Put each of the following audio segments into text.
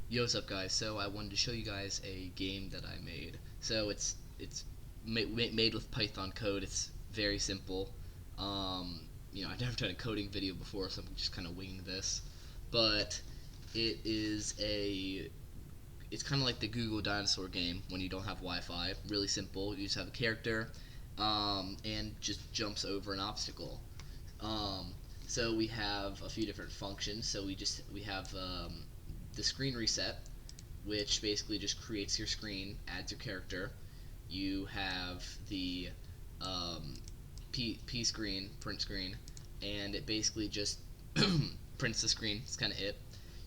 Yo, what's up, guys? So I wanted to show you guys a game that I made. So it's made with Python code. It's very simple. I've never done a coding video before, so I'm just kind of winging this. But it is a it's kind of like the Google dinosaur game when you don't have Wi-Fi. Really simple. You just have a character, and just jumps over an obstacle. Um, so we have a few different functions. So we have the screen reset, which basically just creates your screen, adds your character. You have the um, P screen, print screen, and it basically just prints the screen. It's kind of it.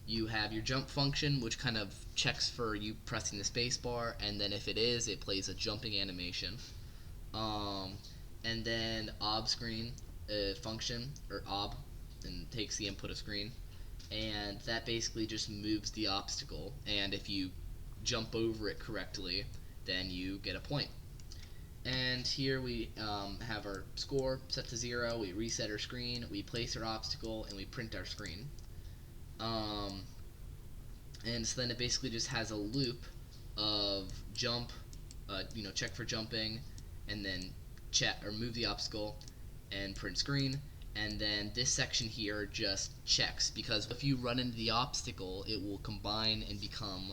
You have your jump function, which kind of checks for you pressing the space bar, and then if it is, it plays a jumping animation. Um, and then ob screen function, or ob, and takes the input of screen, and that basically just moves the obstacle, and if you jump over it correctly, then you get a point. And here we have our score set to 0, we reset our screen, we place our obstacle, and we print our screen. Um, and so then it basically just has a loop of jump, check for jumping, and then check or move the obstacle, and print screen. And then this section here just checks, because if you run into the obstacle, it will combine and become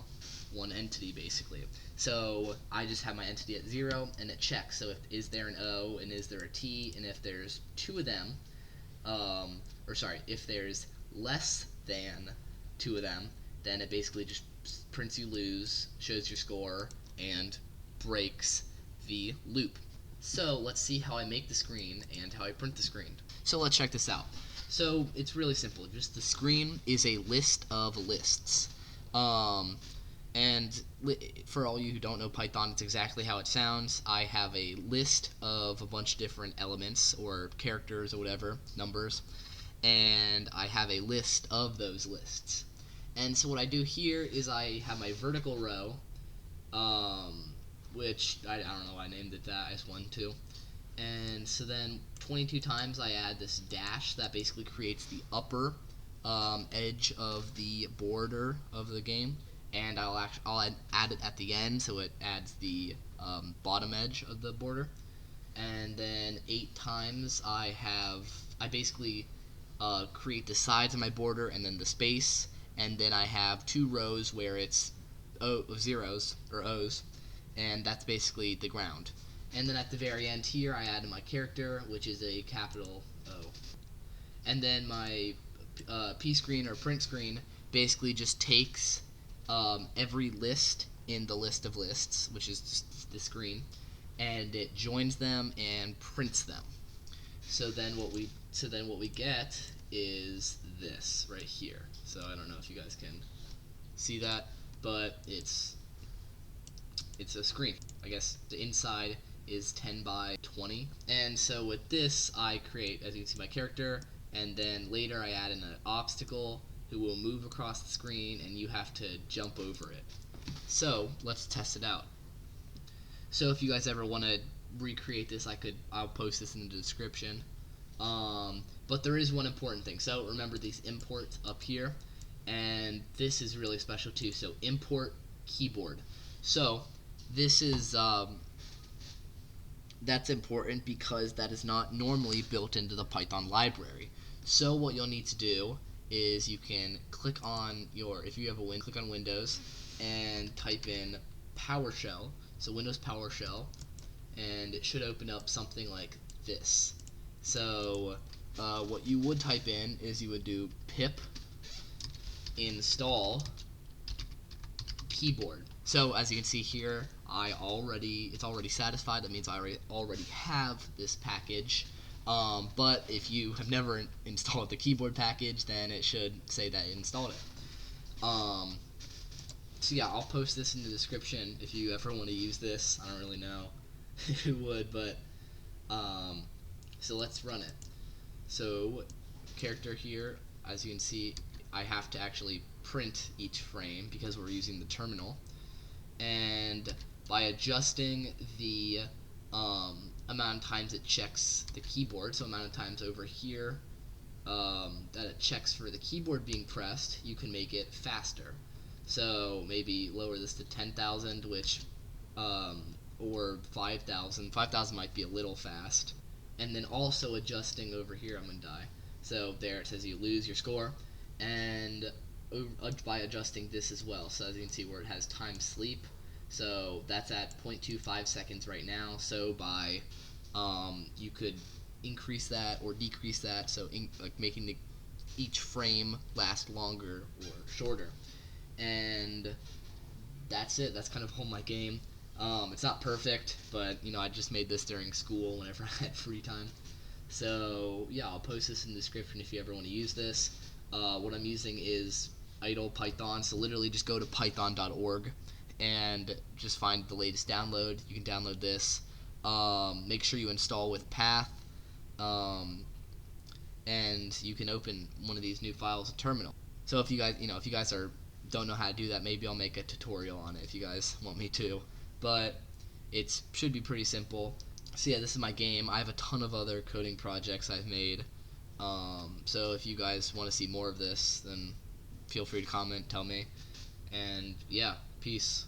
one entity basically. So I just have my entity at 0, and it checks. So is there an O, and is there a T, and if there's two of them, if there's less than two of them, then it basically just prints you lose, shows your score, and breaks the loop. So let's see how I make the screen and how I print the screen. So let's check this out. So it's really simple. Just the screen is a list of lists. And for all you who don't know Python, it's exactly how it sounds. I have a list of a bunch of different elements or characters or whatever, numbers, and I have a list of those lists. And so what I do here is I have my vertical row, which I don't know why I named it that. I just wanted to. And so then 22 times I add this dash that basically creates the upper edge of the border of the game, and I'll add it at the end, so it adds the bottom edge of the border. And then 8 times I basically create the sides of my border and then the space, and then I have 2 rows where it's zeros or O's, and that's basically the ground. And then at the very end here, I added my character, which is a capital O. And then my P screen or print screen basically just takes every list in the list of lists, which is just the screen, and it joins them and prints them. So then what we get is this right here. So I don't know if you guys can see that, but it's a screen. I guess the inside is 10 by 20. And so with this, I create, as you can see, my character, and then later I add in an obstacle who will move across the screen, and you have to jump over it. So let's test it out. So if you guys ever want to recreate this, I'll post this in the description. But there is one important thing. So remember these imports up here, and this is really special too. So import keyboard. So this is that's important because that is not normally built into the Python library. So what you'll need to do is you can click on if you have a click on Windows and type in PowerShell. So Windows PowerShell, and it should open up something like this. So what you would type in is you would do pip install keyboard. So as you can see here, it's already satisfied. That means I already have this package. But if you have never installed the keyboard package, then it should say that it installed it. So yeah, I'll post this in the description if you ever want to use this. I don't really know who would, but so let's run it. So character here, as you can see, I have to actually print each frame because we're using the terminal, and by adjusting the amount of times it checks the keyboard, so amount of times over here that it checks for the keyboard being pressed, you can make it faster. So maybe lower this to 10,000, which or 5,000. 5,000 might be a little fast. And then also adjusting over here, I'm gonna die. So there it says you lose your score, and by adjusting this as well. So as you can see where it has time sleep, so that's at 0.25 seconds right now. So by you could increase that or decrease that, so like making each frame last longer or shorter. And that's it. That's kind of all my game. It's not perfect, but I just made this during school whenever I had free time. So yeah, I'll post this in the description if you ever want to use this. What I'm using is idle Python, so literally just go to python.org and just find the latest download. You can download this. Make sure you install with path, and you can open one of these new files in terminal. So if you guys don't know how to do that, maybe I'll make a tutorial on it if you guys want me to. But it should be pretty simple. So yeah, this is my game. I have a ton of other coding projects I've made. So if you guys want to see more of this, then feel free to comment, tell me. And yeah, peace.